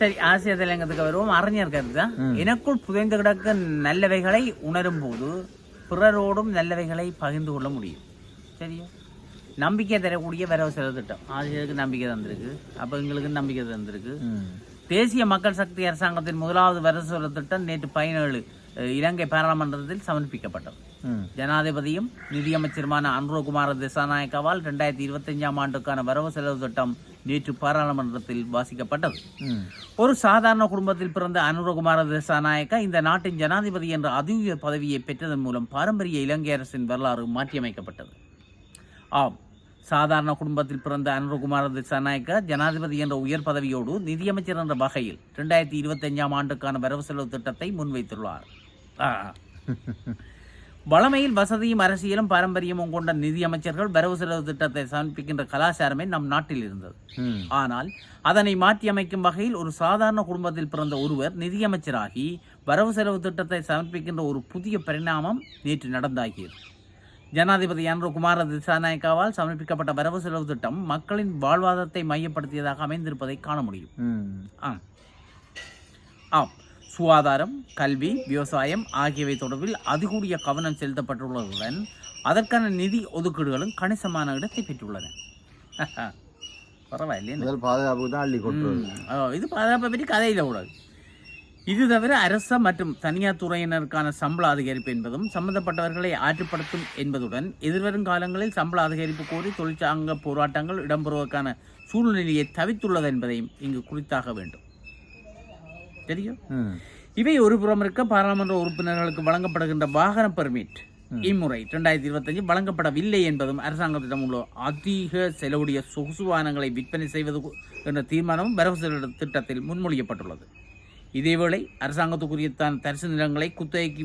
சரி, ஆசிய தலையங்கத்துக்கு வருவோம். அறிஞர் கருத்து, எனக்குள் புதைந்து கிடக்க நல்லவைகளை உணரும் போது பிறரோடும் நல்லவைகளை பகிர்ந்து கொள்ள முடியும். சரியா? நம்பிக்கை தரக்கூடிய வரவு செலவு திட்டம் ஆசிரியருக்கு நம்பிக்கை தந்திருக்கு. அப்ப எங்களுக்கு நம்பிக்கை தந்திருக்கு. தேசிய மக்கள் சக்தி அரசாங்கத்தின் முதலாவது வரவு செலவு திட்டம் நேற்று 17 இலங்கை பாராளுமன்றத்தில் சமர்ப்பிக்கப்பட்டது. ஜனாதிபதியும் நிதியமைச்சருமான அனுரகுமார திசாநாயக்கவால் 2025 ஆண்டுக்கான வரவு செலவு திட்டம் நேற்று பாராளுமன்றத்தில் வாசிக்கப்பட்டது. ஒரு சாதாரண குடும்பத்தில் பிறந்த அனுரகுமார திசாநாயக்கா இந்த நாட்டின் ஜனாதிபதி என்ற அதிஉயர் பதவியை பெற்றதன் மூலம் பாரம்பரிய இலங்கை அரசின் வரலாறு மாற்றியமைக்கப்பட்டது. ஆம், சாதாரண குடும்பத்தில் பிறந்த அனுரகுமார திசாநாயக்கா ஜனாதிபதி என்ற உயர் பதவியோடு நிதியமைச்சர் என்ற வகையில் 2025 ஆண்டுக்கான வரவு செலவு திட்டத்தை முன்வைத்துள்ளார். வளமையில் வசதியும் அரசியலும் பாரம்பரியமும் கொண்ட நிதியமைச்சர்கள் வரவு செலவு திட்டத்தை சமர்ப்பிக்கின்ற கலாச்சாரமே நம் நாட்டில் இருந்தது. ஆனால் அதனை மாற்றியமைக்கும் வகையில் ஒரு சாதாரண குடும்பத்தில் பிறந்த ஒருவர் நிதியமைச்சராகி வரவு செலவு திட்டத்தை சமர்ப்பிக்கின்ற ஒரு புதிய பரிணாமம் நேற்று நடந்தாகியது. ஜனாதிபதி அனுரகுமார திசாநாயக்காவால் சமர்ப்பிக்கப்பட்ட வரவு செலவு திட்டம் மக்களின் வாழ்வாதாரத்தை மையப்படுத்தியதாக அமைந்திருப்பதை காண முடியும். ஆம், சுகாதாரம், கல்வி, விவசாயம் ஆகியவை தொடர்பில் அதிகூடிய கவனம் செலுத்தப்பட்டுள்ளதுடன் அதற்கான நிதி ஒதுக்கீடுகளும் கணிசமான இடத்தை பெற்றுள்ளன. பரவாயில்லையே, பாதுகாப்பு தான் அள்ளி கொட்டுறது. இது பாதுகாப்பை பற்றி கதையில கூடாது. இது தவிர அரச மற்றும் தனியார் துறையினருக்கான சம்பள அதிகரிப்பு என்பதும் சம்பந்தப்பட்டவர்களை ஆற்றுப்படுத்தும் என்பதுடன் எதிர்வரும் காலங்களில் சம்பள அதிகரிப்பு கோரி தொழிற்சங்க போராட்டங்கள் இடம்பெறுவதற்கான சூழ்நிலையை தவித்துள்ளது என்பதையும் இங்கு குறித்தாக வேண்டும். தெரியும். இவை ஒரு புறம் இருக்க, பாராளுமன்ற உறுப்பினர்களுக்கு வழங்கப்படுகின்ற வாகன பெர்மிட் இம்முறை 2025 வழங்கப்படவில்லை என்பதும் அரசாங்கத்திடம் உள்ள அதிக செலவுடைய சொகுசு வாகனங்களை விற்பனை செய்வது என்ற தீர்மானமும் வரவு செலவு திட்டத்தில் முன்மொழியப்பட்டுள்ளது. இதேவேளை அரசாங்கத்துக்குரிய தரிசு நிலங்களை குத்தகைக்கு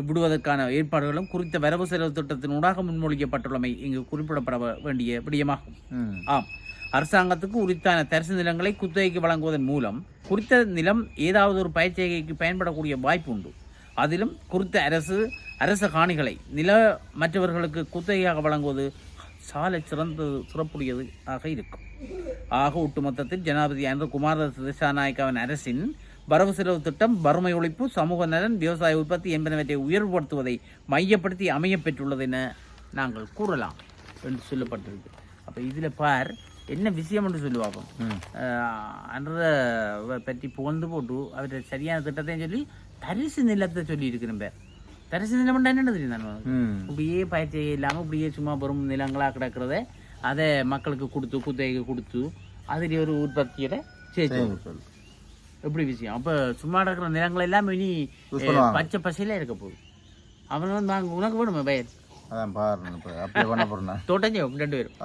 விடுவதற்கான ஏற்பாடுகளும் குறித்த வரவு செலவு திட்டத்தினூடாக முன்மொழியப்பட்டுள்ளமை இங்கு குறிப்பிடப்பட வேண்டிய விடயமாகும். ஆம், அரசாங்கத்துக்கு உரித்தான தரிசு நிலங்களை குத்தகைக்கு வழங்குவதன் மூலம் குறித்த நிலம் ஏதாவது ஒரு பயிற்சிகைக்கு பயன்படக்கூடிய வாய்ப்பு உண்டு. அதிலும் குறித்த அரச காணிகளை நில மற்றவர்களுக்கு குத்தகையாக வழங்குவது சாலை சிறப்புடையது ஆக இருக்கும். ஆக ஒட்டுமொத்தத்தில் ஜனாதிபதி அனுரகுமார திசாநாயக்காவின் அரசின் வரவு செலவு திட்டம் வறுமை ஒழிப்பு, சமூக நலன், விவசாய உற்பத்தி என்பனவற்றை உயர்வுபடுத்துவதை மையப்படுத்தி அமையப்பெற்றுள்ளது என நாங்கள் கூறலாம் என்று சொல்லப்பட்டிருக்கு. அப்போ இதில் பார் என்ன விஷயம் என்று சொல்லுவாங்க. அன்ற பற்றி புகழ்ந்து போட்டு அவற்றை சரியான திட்டத்தையும் சொல்லி தரிசு நிலத்தை சொல்லி இருக்கிறேன். பேர் தரிசு நிலம் என்ன தெரியும், இப்படியே பயிற்சி இல்லாமல் இப்படியே சும்மா பெரும் நிலங்களாக கிடக்கிறத அதை மக்களுக்கு கொடுத்து குத்தகைக்கு கொடுத்து அதில் ஒரு உற்பத்தியோட சேர்த்து எப்படி விஷயம். அப்போ சும்மா இருக்கிற நிலங்கள் எல்லாம் இனி பச்சை பசையில இருக்க போகுது. அவன் வந்து உனக்கு வேணுமே பயிர் தோட்டம் 2 பேரும்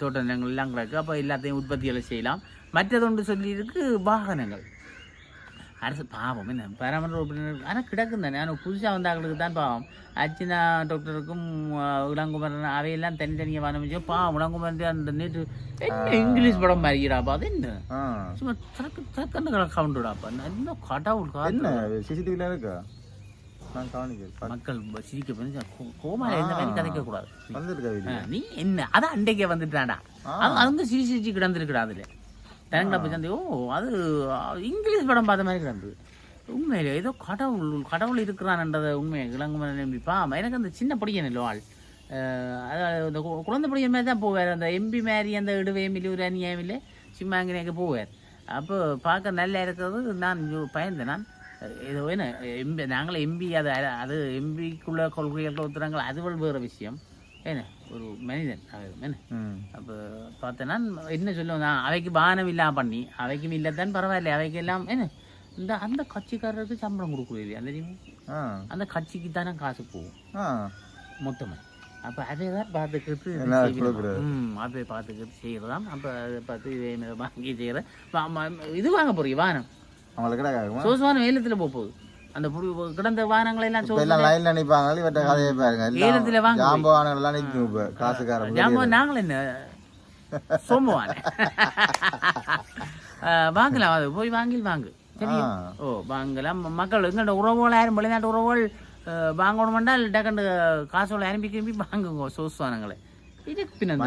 தோட்ட நிலங்கள் எல்லாம் கிடக்கு. அப்போ எல்லாத்தையும் உற்பத்திகளை செய்யலாம். மற்றது ஒன்று சொல்லியிருக்கு வாகனங்கள். அரசு பாவம் என்ன பராமரிப்பு உறுப்பினர் ஆனால் கிடக்கும் தானே. ஆனால் புதுசாக வந்தாங்களுக்கு தான் பாவம். அர்ச்சனா டாக்டருக்கும் இளங்குமரன் அவையெல்லாம் தனித்தனியாக வாங்க பாவம். இளங்குமரன் அந்த நேற்று என்ன இங்கிலீஷ் படம் மாறிக்கிறாப்பா. அது என்ன சும்மா சக்கன்னு கவுண்டுடாப்பா. இன்னும் கடவுள் சிசிடிவில இருக்கா மக்கள் சிரிக்க கோமால எந்த மாதிரி கதைக்க கூடாது. நீ என்ன அதான் அண்டைக்கே வந்துட்டாடா. அது வந்து சிரிச்சு கிடந்துருக்குடா. அதுல தனங்களை போய் சந்தை அது இங்கிலீஷ் படம் பார்த்த மாதிரி கிடந்தது. உண்மையிலே ஏதோ கடவுள் இருக்கிறான்ன்றதை உண்மையை இளங்குமரன் நம்பிப்பா. எனக்கு அந்த சின்ன பொடியன் இல்லை ஆள், அதாவது இந்த குழந்தை பொடியன் மாதிரி தான் போவார். அந்த எம்பி மாதிரி அந்த இடுவேம் இல்லை ஒரு அநியாயமில்லை சிம்மாங்கினேக்கு போவார். அப்போ பார்க்க நல்லா இருக்கிறது. நான் பயந்தேன். நான் ஏதோ என்ன எம்பி நாங்களும் எம்பி அது எம்பிக்குள்ள கொள்கைகள் ஒத்துறாங்களா அது வேறு விஷயம். என்ன ஒரு மனிதன் என்ன. அப்போ பார்த்தேன்னா என்ன சொல்லுவோம், நான் அவைக்கு வாகனம் இல்லாமல் பண்ணி அவைக்கும் இல்லைத்தான் பரவாயில்ல. அவைக்கு எல்லாம் என்ன இந்த அந்த கட்சிக்காரருக்கு சம்பளம் கொடுக்குறது இல்லையா தெரியுமா. அந்த கட்சிக்கு தானே காசு போகும் மொத்தமாக. அப்போ அதை தான் பார்த்துக்கிட்டு அதை பார்த்துக்கிட்டு செய்கிறதாம். அப்போ அதை பார்த்து இதே வாங்கி செய்கிற இது வாங்க போறீங்க வாகனம் சோசுவானம் ஏலத்தில் போகுது. அந்த கிடந்த வாகனங்களை எல்லாம் ஏலத்தில் வாங்க நாங்கள் என்ன சோம்புவான வாங்கலாம். அது போய் வாங்கு சரியா. வாங்கலாம். மக்கள் எங்கள்ட உறவுகள் யாரும் வெளிநாட்டு உறவுகள் வாங்கணுமென்றால் டக்குண்டு காசோட அனுப்பி வாங்குங்க சோசுவானங்களை. இதுக்கு பின்ன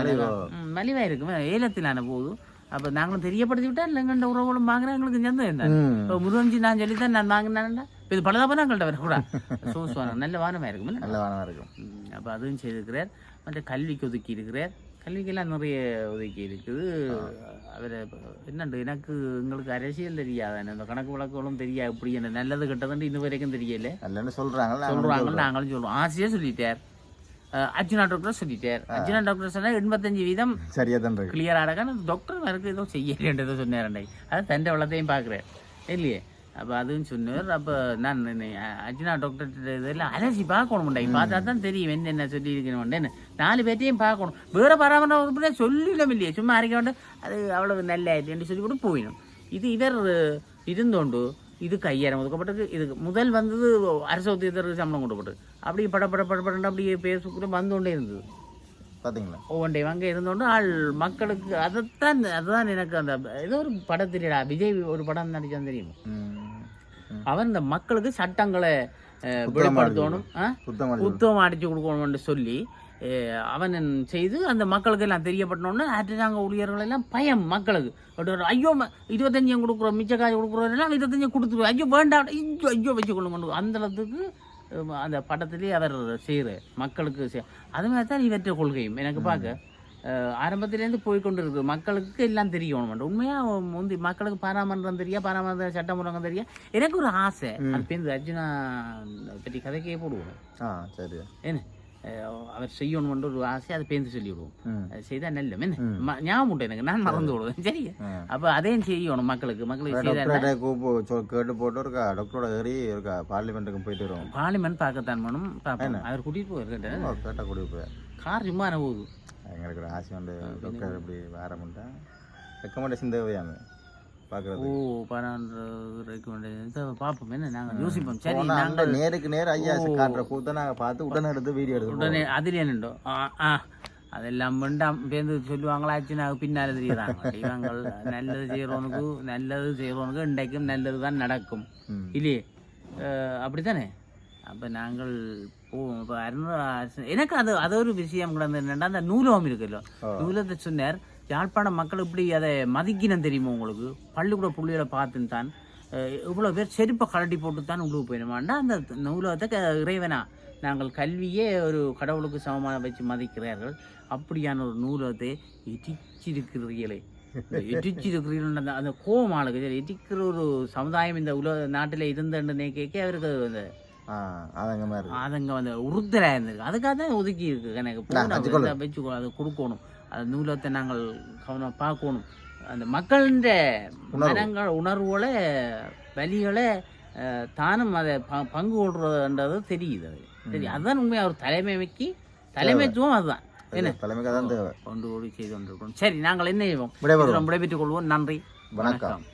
மலிவாக இருக்குமே ஏலத்திலான போது. அப்போ நாங்களும் தெரியப்படுத்தி விட்டா இல்லை எங்கள்கிட்ட உறவுகளும் வாங்குறேன் எங்களுக்கு சந்தோம் என்ன இப்போ முருகன்ஜி நான் சொல்லி தான் நான் வாங்கினேன்டா இப்போ இது பலதாப்பா எங்கள்கிட்ட வரக்கூடா சோசுவானம் நல்ல வானமாக இருக்கும் நல்ல வானமாக இருக்கும். அப்போ அதுவும் செய்திருக்கிறார். மற்ற கல்விக்கு ஒதுக்கி இருக்கிறார். கல்விக்கெல்லாம் நிறைய ஒதுக்கி இருக்குது. அவர் என்னண்டு எனக்கு எங்களுக்கு அரசியல் தெரியாது, இந்த கணக்கு வழக்குகளும் தெரியாது, இப்படி என்ன நல்லது கெட்டதுன்னு இன்னும் வரைக்கும் தெரியல. நல்லன்னு சொல்கிறாங்க நாங்களும் சொல்லுவோம். ஆசையாக சொல்லிட்டார். அர்ஜுனா டாக்டர் சொல்லிட்டார். அர்ஜுனா டாக்டர் சொன்னால் 85% சரியா தான் கிளியர் ஆடக்கான டாக்டர் எனக்கு ஏதோ செய்யலேன்றதை சொன்னார். அது தண்டை வளத்தையும் பார்க்குறேன் இல்லையே. அப்போ அதுவும் சொன்னார். அப்போ நான் அர்ஜுனா டாக்டர் இதெல்லாம் அலசி பார்க்கணும்டா, பார்த்தா தான் தெரியும் என்ன சொல்லியிருக்கணும்னு. 4 பேர்த்தையும் பார்க்கணும். வேறு பராமரிப்பு சொல்லிடும் இல்லையே, சும்மா அரைக்க வேண்டாம் அது அவ்வளவு நல்ல ஆயிடுன்னு சொல்லி கூட போயிடும். இது இவர் இருந்தோண்டு இதுக்கு 5000 ஒதுக்கப்பட்டது. இதுக்கு முதல் வந்தது அரசு உத்தியோகத்தருக்கு சம்பளம் கொடுக்கப்பட்டு அப்படி படப்பட அப்படியே பேசக்கூட வந்துகொண்டே இருந்தது. பார்த்தீங்களா ஒவ்வொன்றை அங்கே இருந்தோண்டு ஆள் மக்களுக்கு அதுதான் எனக்கு அந்த ஏதோ ஒரு படம் தெரியடா, விஜய் ஒரு படம் நடிச்சான் தெரியும். அவன் இந்த மக்களுக்கு சட்டங்களை வெளிப்படுத்தணும், புத்தகம் அடிச்சு கொடுக்கணும்னு சொல்லி அவன் செய்து அந்த மக்களுக்கு எல்லாம் தெரியப்பட்டோன்னு அரசாங்க ஊழியர்கள் எல்லாம் பயம் மக்களுக்கு. ஐயோ 25 கொடுக்குறோம், மிச்ச காசு கொடுக்குறோம், 25 கொடுத்துருவோம், ஐயோ வேண்டாம் ஐயோ வச்சு கொண்டு அந்த அளவுக்கு அந்த படத்திலே அவர் செய்கிற மக்களுக்கு அது மாதிரி தான் இவற்றை கொள்கையும் எனக்கு பார்க்க ஆரம்பத்திலேருந்து போய்கொண்டு இருக்கு. மக்களுக்கு எல்லாம் தெரியணும். உண்மையாக முந்தி மக்களுக்கு பாராமன்றம் தெரியா, பாராமன்ற சட்டமன்றம் தெரியா. எனக்கு ஒரு ஆசை அது பேருந்து அர்ஜுனா பற்றி கதைக்கே போடுவோம். சரி என்ன அவர் செய்யணும்ன்ற ஒரு ஆசை, அதை பேருந்து சொல்லிவிடுவோம். அது செய்தால் நல்ல ஞாபகம் உண்டு எனக்கு, நான் மறந்து விடுவேன். சரி, அப்போ அதையும் செய்யணும் மக்களுக்கு கேட்டு போட்டு இருக்கா டாக்டரோட ஏறி இருக்கா பார்லிமெண்ட்டுக்கு போயிட்டு வரும். பார்லிமெண்ட் பார்க்கத்தான் வேணும், பார்ப்பேன். அவர் கூட்டிகிட்டு போயிருக்கேன், கேட்டால் கூட்டிகிட்டு போய் கார் விமானம் போகுது. எங்களுக்கு ஒரு ஆசை உண்டு டாக்டர் இப்படி ஆரம்பிட்டா ரெக்கமெண்டேஷன் தேவையாமே பார்க்குறது. பார்ப்போம் என்ன நாங்கள் யோசிப்போம். சரி, நாங்கள் நேருக்கு நேர் ஐயா காட்டுற கூத்த நாங்கள் பார்த்து உடனே எடுத்து வீடியோ எடுத்து உடனே அதில் என்னண்டோ அதெல்லாம் வேண்டாம் பேருந்து சொல்லுவாங்களாச்சு. நாங்கள் பின்னால் தெரியுறாங்க. இவங்க நல்லது செய்கிறவனுக்கு இன்றைக்கும் நல்லது தான் நடக்கும் இல்லையே, அப்படித்தானே. அப்போ நாங்கள் போவோம். இப்போ எனக்கு அது ஒரு விஷயம் கூட என்னென்னா அந்த நூலகம் இருக்குல்ல, நூலகத்தை சொன்னார். யாழ்ப்பாணம் மக்கள் இப்படி அதை மதிக்கணும் தெரியுமா உங்களுக்கு. பள்ளிக்கூட புள்ளிகளை பார்த்துன்னு தான் இவ்வளோ பேர் செருப்பை கலட்டி போட்டு தான் உள்ளுக்கு போயிடுமாண்டா. அந்த நூலகத்தை இறைவனா நாங்கள் கல்வியே ஒரு கடவுளுக்கு சமமாக வச்சு மதிக்கிறார்கள். அப்படியான ஒரு நூலகத்தை எட்டிச்சிருக்கிறீர்களே, எட்டிச்சிருக்கிறீர்கள் அந்த கோபம் ஆளுக்கு எட்டிக்கிற ஒரு சமுதாயம் இந்த நாட்டில் இருந்தேன்னு கேட்க அவருக்கு அந்த அதங்க வந்து உறுத்தலாக இருந்திருக்கு. அதுக்காக தான் ஒதுக்கி இருக்கு. எனக்கு வச்சு அதை கொடுக்கணும். அந்த நூலகத்தை நாங்கள் கவனம் பார்க்கணும். அந்த மக்களின் மனங்கள் உணர்வுகளை வலிகளை தானும் அதை பங்கு கொள்றதுன்றது தெரியுது. அது சரி, அதுதான் உண்மையாக ஒரு தலைமைத்துவம் அதுதான் என்ன கொண்டு ஓடி செய்து கொண்டிருக்கணும். சரி, நாங்கள் என்ன செய்வோம், விடைபெற்றுக் கொள்வோம். நன்றி, வணக்கம்.